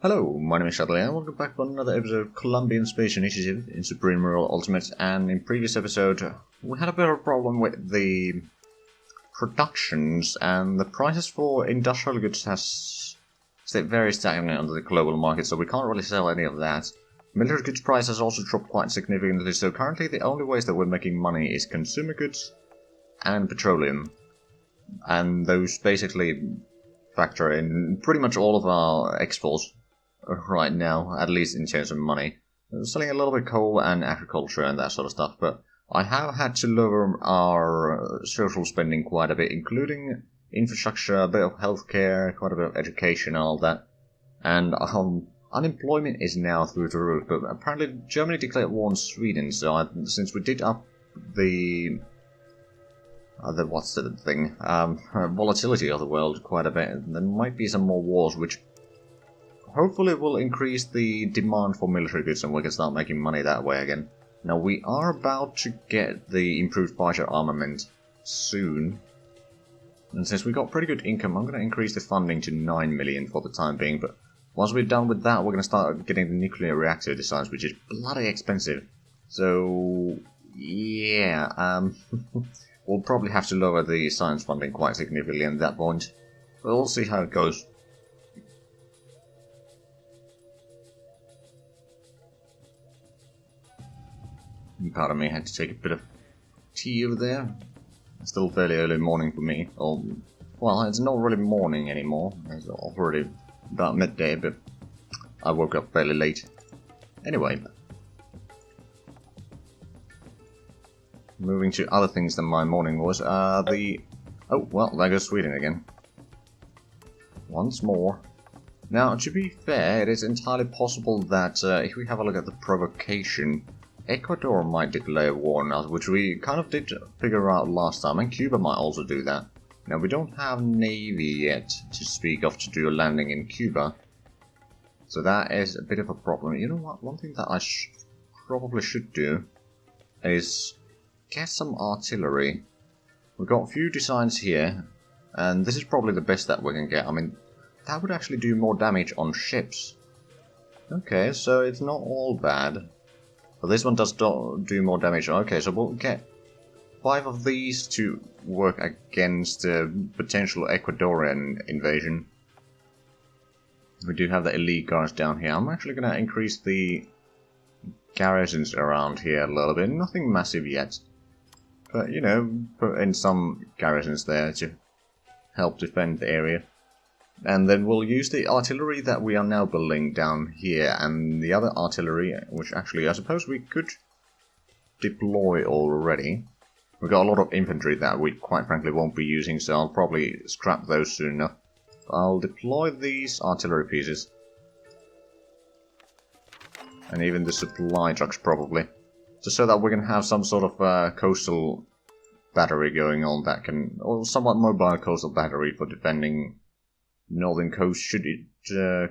Hello, my name is Shadley and welcome back to another episode of Colombian Space Initiative in Supreme Rural Ultimate. And in previous episode, we had a bit of a problem with the productions, and the prices for industrial goods has stayed very stagnant under the global market, so we can't really sell any of that. Military goods price has also dropped quite significantly, so currently the only ways that we're making money is consumer goods and petroleum. And those basically factor in pretty much all of our exports right now, at least in terms of money. We're selling a little bit coal and agriculture and that sort of stuff, but I have had to lower our social spending quite a bit, including infrastructure, a bit of healthcare, quite a bit of education and all that. And unemployment is now through the roof, but apparently Germany declared war on Sweden, so since we did up the volatility of the world quite a bit, there might be some more wars, which hopefully will increase the demand for military goods and we can start making money that way again. Now we are about to get the improved fighter armament soon. And since we got pretty good income, I'm going to increase the funding to 9 million for the time being. But once we're done with that, we're going to start getting the nuclear reactor designs, which is bloody expensive. So, yeah, we'll probably have to lower the science funding quite significantly at that point. But we'll see how it goes. Pardon me, I had to take a bit of tea over there. It's still fairly early morning for me. Well, it's not really morning anymore. It's already about midday, but I woke up fairly late. Anyway. Moving to other things than my morning was, Oh, well, there goes Sweden again. Once more. Now, to be fair, it is entirely possible that if we have a look at the provocation, Ecuador might declare war on us, which we kind of did figure out last time, and Cuba might also do that. Now, we don't have Navy yet to speak of to do a landing in Cuba, so that is a bit of a problem. You know what, one thing that I probably should do is get some artillery. We've got a few designs here, and this is probably the best that we can get. I mean, that would actually do more damage on ships. Okay, so it's not all bad. But this one does do more damage. Okay, so we'll get 5 of these to work against a potential Ecuadorian invasion. We do have the elite guards down here. I'm actually going to increase the garrisons around here a little bit. Nothing massive yet. But, you know, put in some garrisons there to help defend the area. And then we'll use the artillery that we are now building down here, and the other artillery, which actually I suppose we could deploy already. We've got a lot of infantry that we quite frankly won't be using, so I'll probably scrap those soon enough. I'll deploy these artillery pieces. And even the supply trucks probably. Just so that we can have some sort of coastal battery going on that can, or somewhat mobile coastal battery for defending northern coast should it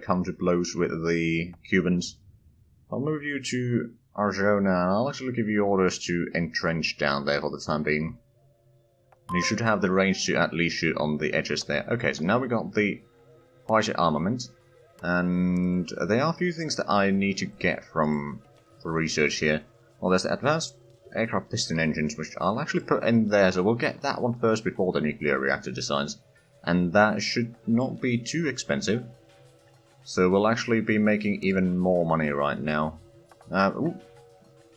come to blows with the Cubans. I'll move you to Arjona and I'll actually give you orders to entrench down there for the time being. You should have the range to at least shoot on the edges there. Okay, so now we got the fighter armament, and there are a few things that I need to get from the research here. Well, there's the advanced aircraft piston engines, which I'll actually put in there, so we'll get that one first before the nuclear reactor designs. And that should not be too expensive. So we'll actually be making even more money right now. Ooh,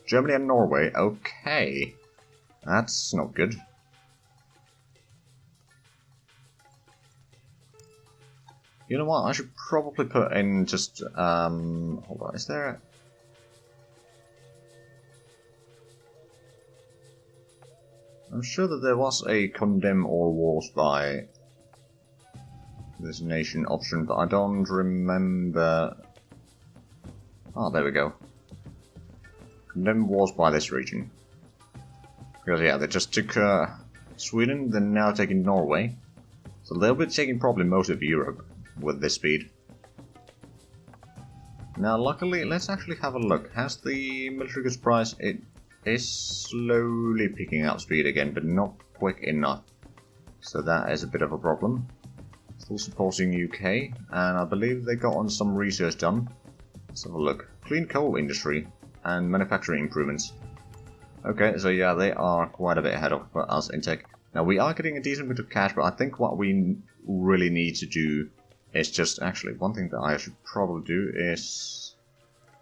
Germany and Norway. Okay. That's not good. You know what? I should probably put in just... hold on. Is there... I'm sure that there was a condemn all wars by this nation option, but I don't remember... Oh, there we go. Condemn wars by this region. Because, yeah, they just took Sweden, they're now taking Norway. So they'll be taking probably most of Europe with this speed. Now, luckily, let's actually have a look. Has the military goods price... It is slowly picking up speed again, but not quick enough. So that is a bit of a problem. Still supporting UK, and I believe they got on some research done. Let's have a look. Clean coal industry and manufacturing improvements. Okay, so yeah, they are quite a bit ahead of us in tech. Now, we are getting a decent bit of cash, but I think what we really need to do is just... Actually, one thing that I should probably do is...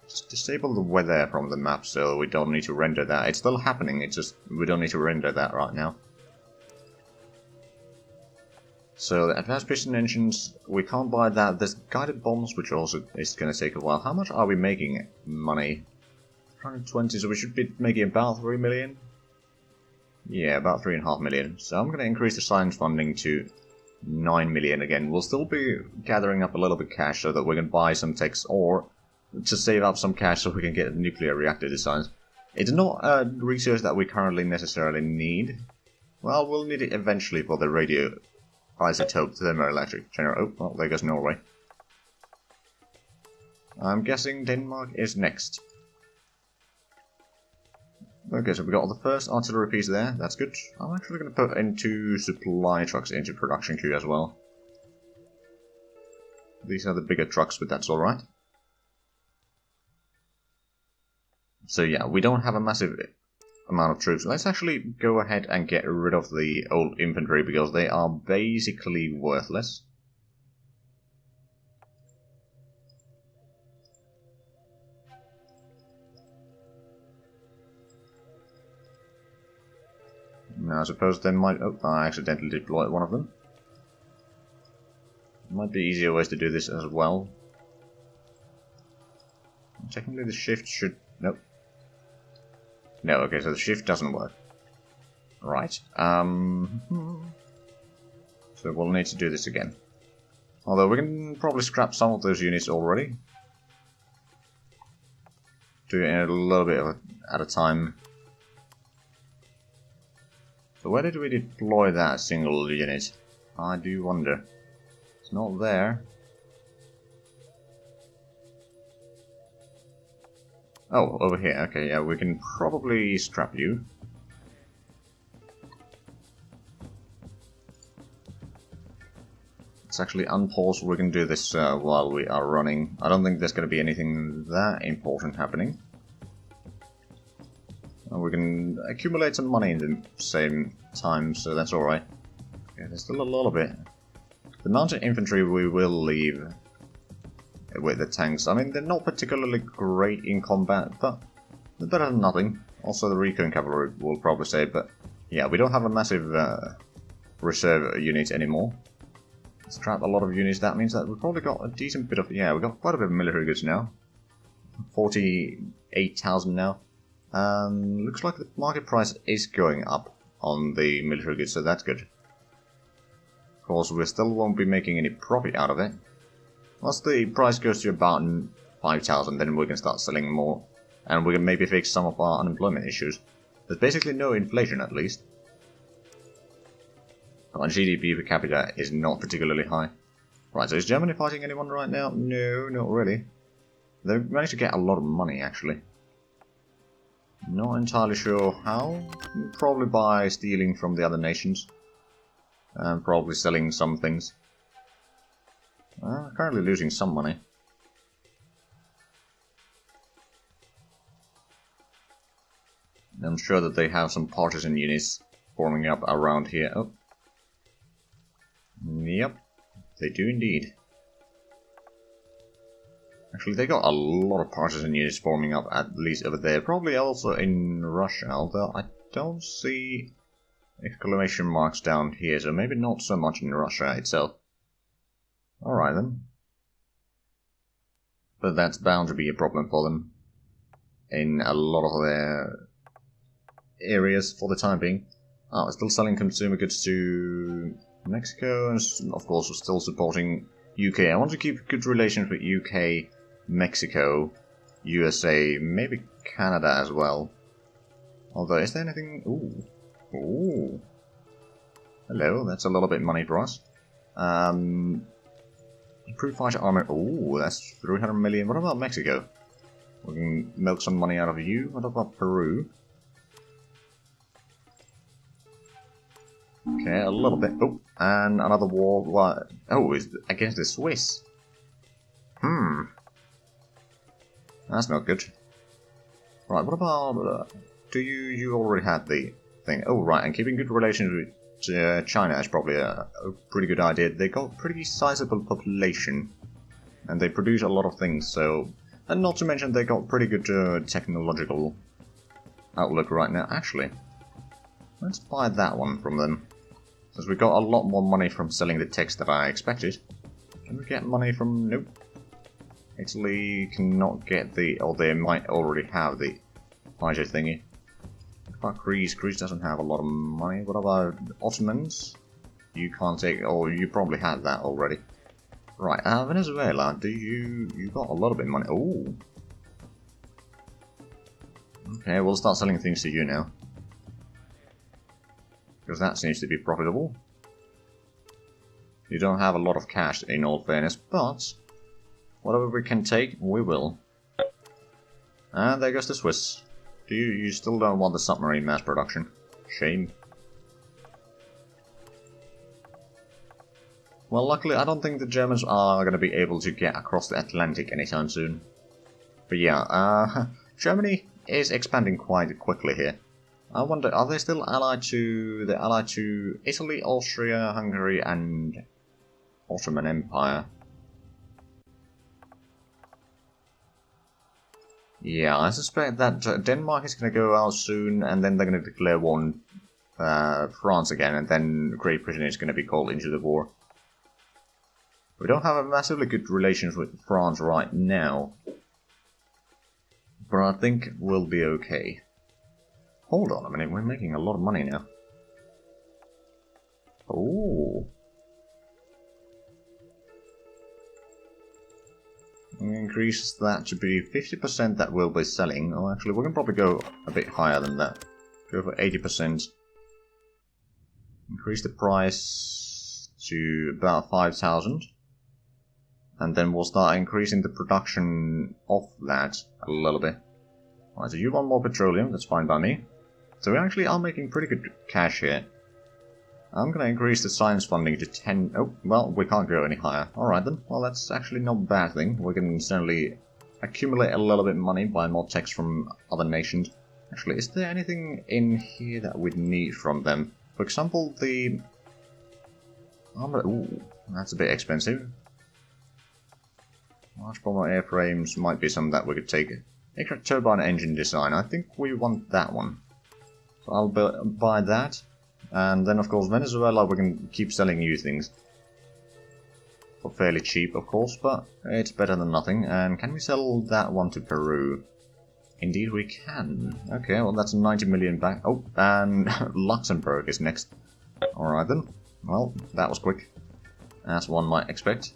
just disable the weather from the map so we don't need to render that. It's still happening, it's just we don't need to render that right now. So, the advanced piston engines, we can't buy that. There's guided bombs, which also is going to take a while. How much are we making money? 120, so we should be making about 3 million? Yeah, about 3.5 million. So I'm going to increase the science funding to 9 million again. We'll still be gathering up a little bit of cash so that we can buy some techs, or to save up some cash so we can get nuclear reactor designs. It's not a research that we currently necessarily need. Well, we'll need it eventually for the radio isotope thermoelectric generator. Oh, well, there goes Norway. I'm guessing Denmark is next. Okay, so we got the first artillery piece there, that's good. I'm actually going to put into supply trucks into production queue as well. These are the bigger trucks, but that's alright. So yeah, we don't have a massive amount of troops. Let's actually go ahead and get rid of the old infantry, because they are basically worthless. Now, I suppose they might... Oh, I accidentally deployed one of them. Might be easier ways to do this as well. Technically the shift should... Nope. No, okay, so the shift doesn't work. Right. So we'll need to do this again. Although we can probably scrap some of those units already. Do it in a little bit at a time. So where did we deploy that single unit? I do wonder. It's not there. Oh, over here. Okay, yeah, we can probably scrap you. Let's actually unpause. We can do this while we are running. I don't think there's going to be anything that important happening. We can accumulate some money in the same time, so that's alright. Yeah, there's still a lot of it. The mounted infantry we will leave with the tanks. I mean, they're not particularly great in combat, but they're better than nothing. Also, the recon cavalry will probably say, but yeah, we don't have a massive reserve unit anymore. Scrap a lot of units. That means that we've probably got a decent bit of... Yeah, we've got quite a bit of military goods now. 48,000 now. Looks like the market price is going up on the military goods, so that's good. Of course, we still won't be making any profit out of it. Once the price goes to about 5,000, then we can start selling more, and we can maybe fix some of our unemployment issues. There's basically no inflation, at least. Our GDP per capita is not particularly high. Right, so is Germany fighting anyone right now? No, not really. They've managed to get a lot of money, actually. Not entirely sure how. Probably by stealing from the other nations. And probably selling some things. Currently losing some money. I'm sure that they have some partisan units forming up around here. Oh. Yep, they do indeed. Actually, they got a lot of partisan units forming up, at least over there. Probably also in Russia, although I don't see exclamation marks down here, so maybe not so much in Russia itself. Alright then. But that's bound to be a problem for them in a lot of their areas for the time being. Oh, we're still selling consumer goods to Mexico, and of course we're still supporting UK. I want to keep good relations with UK, Mexico, USA, maybe Canada as well. Although, is there anything... Ooh. Ooh. Hello, that's a little bit money for us. Improved fighter armor. Ooh, that's 300 million. What about Mexico? We can milk some money out of you. What about Peru? Okay, a little bit. Oh, And another war, what? Oh, it's against the Swiss. That's not good. Right, what about, you already had the thing. Oh, right, and keeping good relations with China is probably a pretty good idea. They got a pretty sizable population, and they produce a lot of things, so... And not to mention they got pretty good technological outlook right now. Actually, let's buy that one from them. Since we got a lot more money from selling the text than I expected. Can we get money from... Nope. Italy cannot get the... Or they might already have the fighter thingy. What about Greece? Greece doesn't have a lot of money. What about Ottomans? You can't take... Oh, you probably had that already. Right, Venezuela, do you... You got a lot of bit of money. Oh. Okay, we'll start selling things to you now. Because that seems to be profitable. You don't have a lot of cash, in all fairness, but... Whatever we can take, we will. And there goes the Swiss. You still don't want the submarine mass production. Shame. Well, luckily I don't think the Germans are going to be able to get across the Atlantic anytime soon. But yeah, Germany is expanding quite quickly here. I wonder, are they still allied to... They're allied to Italy, Austria, Hungary, and Ottoman Empire. Yeah, I suspect that Denmark is going to go out soon, and then they're going to declare war on France again, and then Great Britain is going to be called into the war. We don't have a massively good relations with France right now, but I think we'll be okay. Hold on a minute, we're making a lot of money now. Oh. Increase that to be 50% that we'll be selling. Oh, actually, we can probably go a bit higher than that. Go for 80%. Increase the price to about 5,000. And then we'll start increasing the production of that a little bit. Alright, so you want more petroleum, that's fine by me. So we actually are making pretty good cash here. I'm gonna increase the science funding to 10... Oh, well, we can't go any higher. Alright then, well that's actually not a bad thing. We can certainly accumulate a little bit of money, buy more techs from other nations. Actually, is there anything in here that we'd need from them? For example, the... Ooh, that's a bit expensive. Large bomber airframes might be something that we could take. Extra turbine engine design, I think we want that one. So I'll buy that. And then, of course, Venezuela, we can keep selling you things. For fairly cheap, of course, but it's better than nothing. And can we sell that one to Peru? Indeed we can. Okay, well that's 90 million back. Oh, and Luxembourg is next. Alright then. Well, that was quick. As one might expect.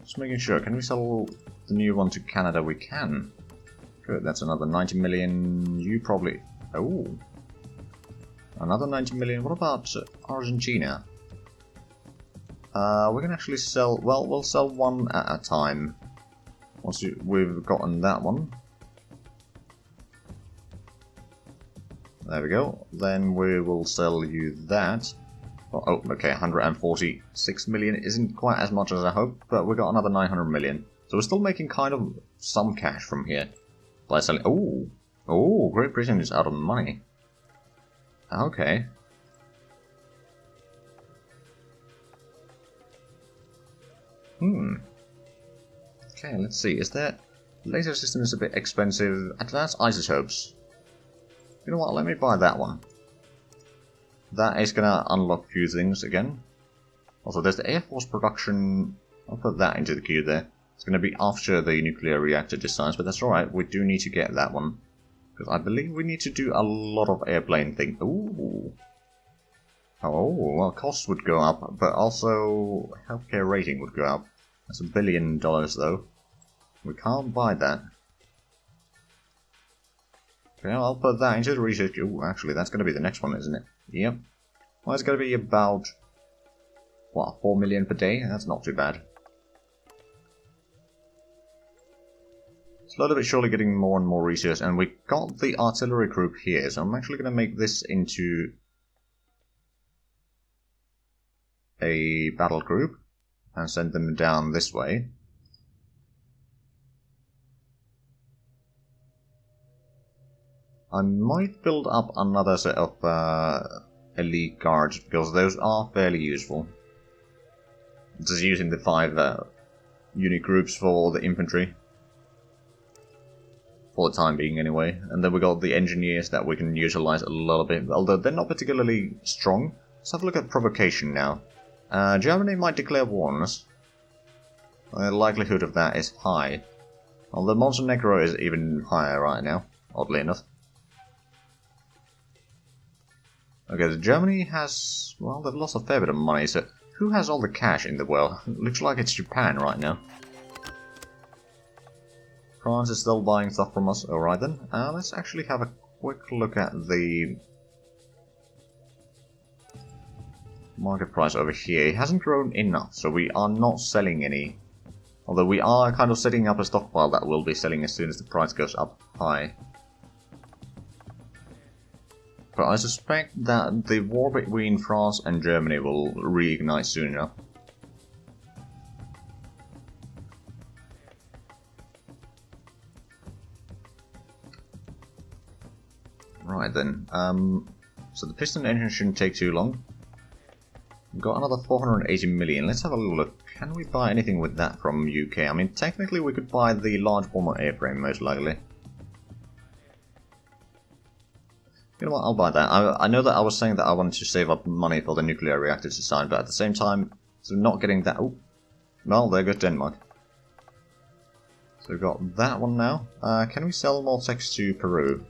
Just making sure, can we sell the new one to Canada? We can. Good, that's another 90 million. You probably... Oh. Another 90 million. What about Argentina? We can actually sell... Well, we'll sell one at a time. Once we've gotten that one. There we go. Then we will sell you that. Oh, okay, 146 million isn't quite as much as I hoped, but we got another 900 million. So we're still making kind of some cash from here. By selling... Oh! Oh, Great Britain is out of money. Okay. Okay, let's see. Is that... Laser system is a bit expensive. Advanced isotopes. You know what, let me buy that one. That is gonna unlock a few things again. Also, there's the Air Force production. I'll put that into the queue there. It's gonna be after the nuclear reactor designs, but that's alright. We do need to get that one. Because I believe we need to do a lot of airplane things. Ooh. Oh, well, costs would go up, but also healthcare rating would go up. That's $1 billion, though. We can't buy that. Okay, I'll put that into the research. Ooh, actually, that's going to be the next one, isn't it? Yep. Well, it's going to be about... What, 4 million per day? That's not too bad. slowly but surely getting more and more research, and we got the artillery group here, so I'm actually going to make this into a battle group and send them down this way. I might build up another set of elite guards, because those are fairly useful. Just using the 5 unit groups for the infantry. For the time being, anyway. And then we got the engineers that we can utilize a little bit, although they're not particularly strong. Let's have a look at provocation now. Germany might declare war on us. The likelihood of that is high. Although Montenegro is even higher right now, oddly enough. Okay, so Germany has... well, they've lost a fair bit of money, so... who has all the cash in the world? Looks like it's Japan right now. France is still buying stuff from us. Alright then. Let's actually have a quick look at the market price over here. It hasn't grown enough, so we are not selling any. Although we are kind of setting up a stockpile that we'll be selling as soon as the price goes up high. But I suspect that the war between France and Germany will reignite soon enough. Right then, so the piston engine shouldn't take too long. We've got another 480 million. Let's have a look. Can we buy anything with that from UK? I mean, technically we could buy the large bomber airframe, most likely. You know what, I'll buy that. I know that I was saying that I wanted to save up money for the nuclear reactor design, but at the same time, so not getting that... oh, well, there goes Denmark. So we've got that one now. Can we sell more techs to Peru?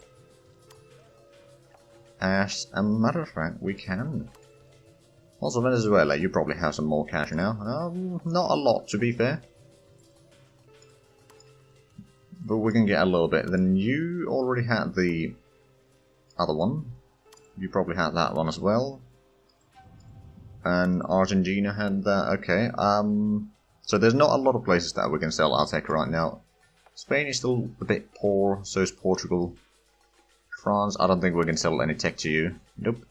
As a matter of fact, we can. Also, Venezuela, you probably have some more cash now. Not a lot, to be fair. But we can get a little bit. Then you already had the other one. You probably had that one as well. And Argentina had that. Okay. So there's not a lot of places that we can sell our tech right now. Spain is still a bit poor, so is Portugal. France, I don't think we can sell any tech to you. Nope.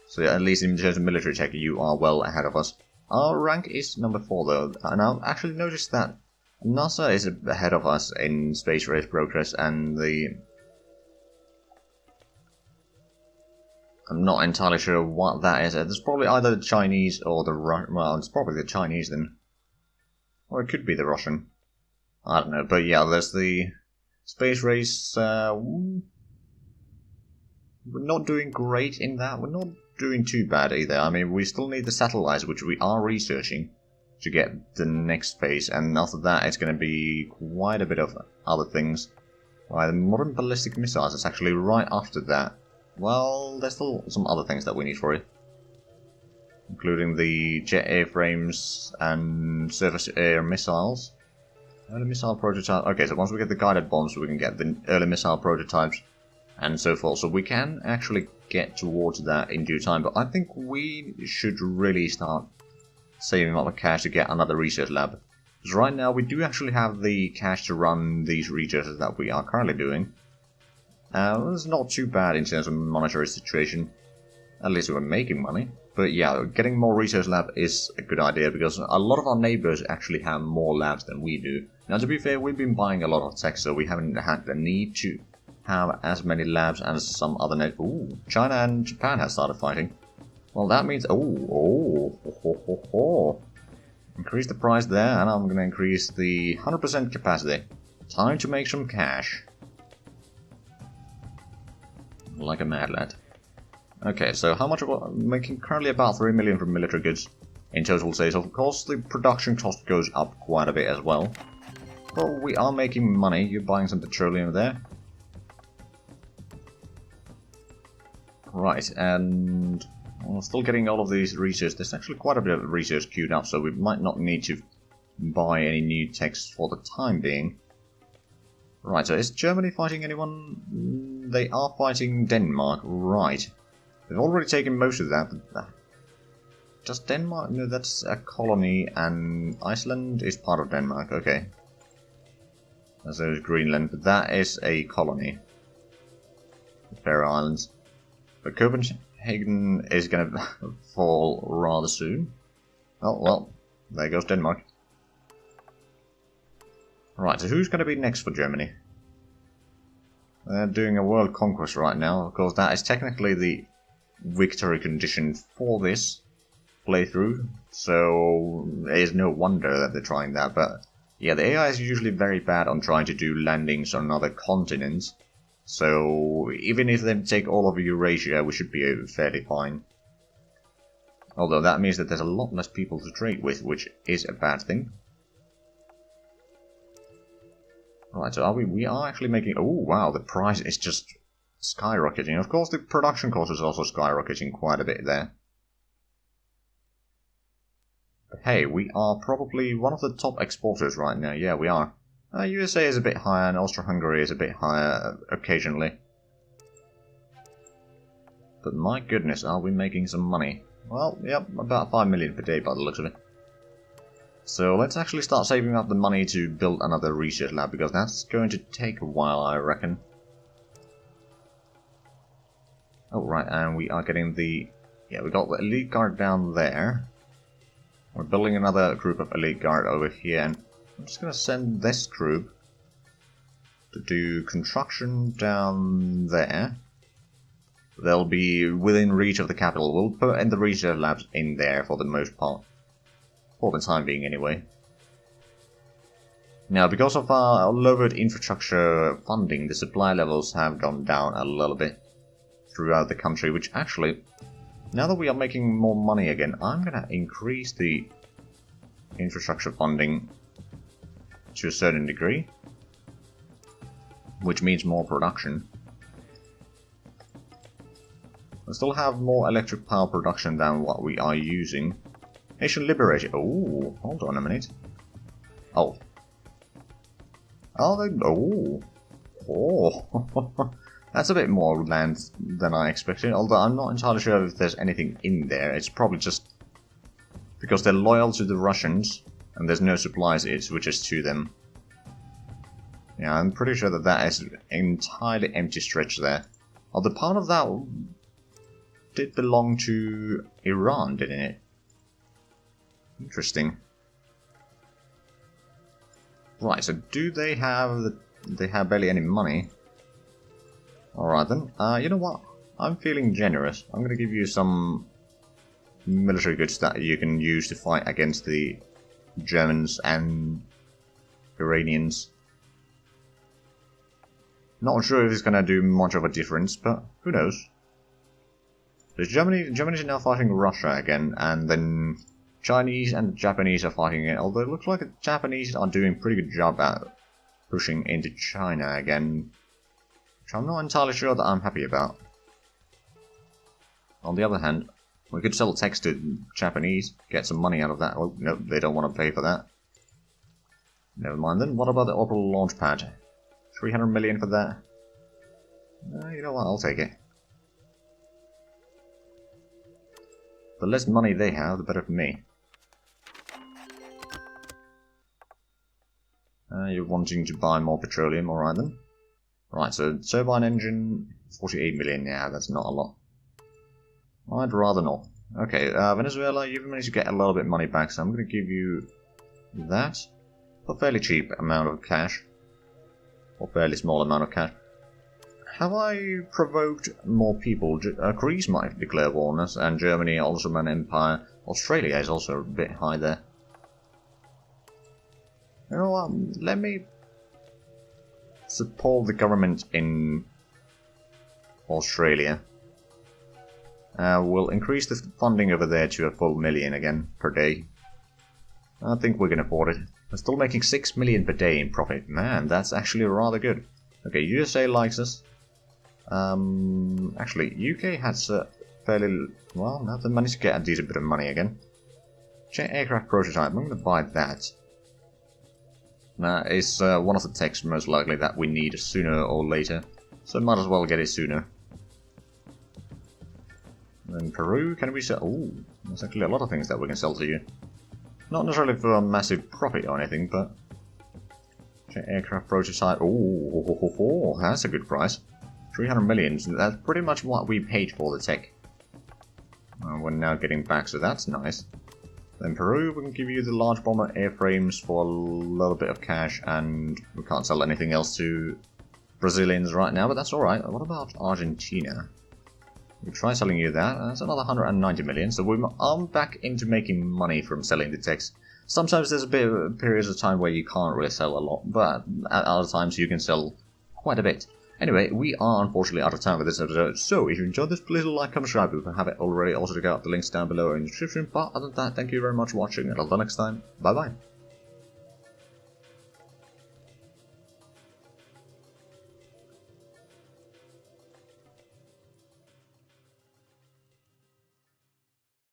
So yeah, at least in terms of military tech, you are well ahead of us. Our rank is number 4 though, and I've actually noticed that NASA is ahead of us in space race progress, and the... I'm not entirely sure what that is. There's probably either the Chinese or the Russian. Well, it's probably the Chinese then. Or it could be the Russian. I don't know, but yeah, there's the space race. We're not doing great in that. We're not doing too bad either. I mean, we still need the satellites, which we are researching to get the next phase, and after that it's going to be quite a bit of other things. Right, the modern ballistic missiles is actually right after that. Well, there's still some other things that we need for it, including the jet airframes and surface-to-air missiles. Early missile prototype. Okay, so once we get the guided bombs, we can get the early missile prototypes and so forth. So we can actually get towards that in due time. But I think we should really start saving up the cash to get another research lab. Because right now we do actually have the cash to run these researches that we are currently doing. It's not too bad in terms of monetary situation. At least we're making money. But yeah, getting more research lab is a good idea, because a lot of our neighbors actually have more labs than we do. Now, to be fair, we've been buying a lot of tech, so we haven't had the need to have as many labs as some other Ooh, China and Japan have started fighting. Well, that means... Increase the price there, and I'm going to increase the 100% capacity. Time to make some cash. Like a mad lad. Okay, so how much are we making? Currently about 3 million from military goods in total sales. Of course, the production cost goes up quite a bit as well. But we are making money. You're buying some petroleum there. Right, and we're still getting all of these research. There's actually quite a bit of research queued up, so we might not need to buy any new techs for the time being. Right, so is Germany fighting anyone? They are fighting Denmark, right. They've already taken most of that. Does Denmark? No, that's a colony, and Iceland is part of Denmark, okay. As there's Greenland, but that is a colony. The Faroe Islands. But Copenhagen is going to fall rather soon. Oh, well, there goes Denmark. Right, so who's going to be next for Germany? They're doing a world conquest right now. Of course, that is technically the victory condition for this playthrough. So, it is no wonder that they're trying that, but yeah, the AI is usually very bad on trying to do landings on other continents. So, even if they take all of Eurasia, we should be fairly fine. Although that means that there's a lot less people to trade with, which is a bad thing. Right, so we are actually making... Oh, wow, the price is just skyrocketing. Of course, the production cost is also skyrocketing quite a bit there. But hey, we are probably one of the top exporters right now. Yeah, we are. USA is a bit higher, and Austro-Hungary is a bit higher occasionally. But my goodness, are we making some money? Well, yep, about 5 million per day by the looks of it. So let's actually start saving up the money to build another research lab, because that's going to take a while, I reckon. Oh, right, and we are getting the... Yeah, we got the elite guard down there. We're building another group of elite guard over here, and I'm just going to send this group to do construction down there. They'll be within reach of the capital. We'll put in the research labs in there for the most part. For the time being, anyway. Now, because of our lowered infrastructure funding, the supply levels have gone down a little bit throughout the country, which actually, now that we are making more money again, I'm going to increase the infrastructure funding to a certain degree, which means more production. We still have more electric power production than what we are using. Nation liberation. Oh, hold on a minute. Oh. Oh, oh. That's a bit more land than I expected, although I'm not entirely sure if there's anything in there. It's probably just because they're loyal to the Russians, and there's no supplies it switches to them. Yeah, I'm pretty sure that that is an entirely empty stretch there. Although part of that did belong to Iran, didn't it? Interesting. Right, so do they have... They have barely any money. Alright then. You know what? I'm feeling generous. I'm gonna give you some military goods that you can use to fight against the Germans and Iranians. Not sure if it's gonna do much of a difference, but who knows? So Germany's now fighting Russia again, and then Chinese and Japanese are fighting it, although it looks like the Japanese are doing a pretty good job at pushing into China again, which I'm not entirely sure that I'm happy about. On the other hand, we could sell text to Japanese, get some money out of that. Oh, no, they don't want to pay for that. Never mind then, what about the orbital launch pad? 300 million for that? You know what, I'll take it. The less money they have, the better for me. You're wanting to buy more petroleum, alright then. Right, so turbine engine, 48 million, yeah, that's not a lot. I'd rather not. Okay, Venezuela, you've managed to get a little bit of money back, so I'm going to give you that. For a fairly cheap amount of cash. Or fairly small amount of cash. Have I provoked more people? Greece might declare war on us, and Germany, Ottoman Empire. Australia is also a bit high there. You know what, let me support the government in Australia. We'll increase the funding over there to a full million again per day. I think we can afford it. We're still making 6 million per day in profit. Man, that's actually rather good. Okay, USA likes us. Actually, UK has fairly... Well, now they managed to get a decent bit of money again. Jet aircraft prototype, I'm going to buy that. That is one of the techs most likely that we need sooner or later. So might as well get it sooner. And Peru, can we sell... Ooh, there's actually a lot of things that we can sell to you. Not necessarily for a massive profit or anything, but... Aircraft prototype. Oh, that's a good price. 300 million. That's pretty much what we paid for the tech. We're now getting back, so that's nice. Then Peru, we can give you the large bomber airframes for a little bit of cash, and we can't sell anything else to Brazilians right now, but that's alright. What about Argentina? We try selling you that. That's another 190 million, so I'm back into making money from selling the techs. Sometimes there's a bit of periods of time where you can't really sell a lot, but at other times you can sell quite a bit. Anyway, we are unfortunately out of time for this episode, so if you enjoyed this, please like, comment, subscribe if you haven't already. Also check out the links down below in the description, but other than that, thank you very much for watching, and until next time, bye bye.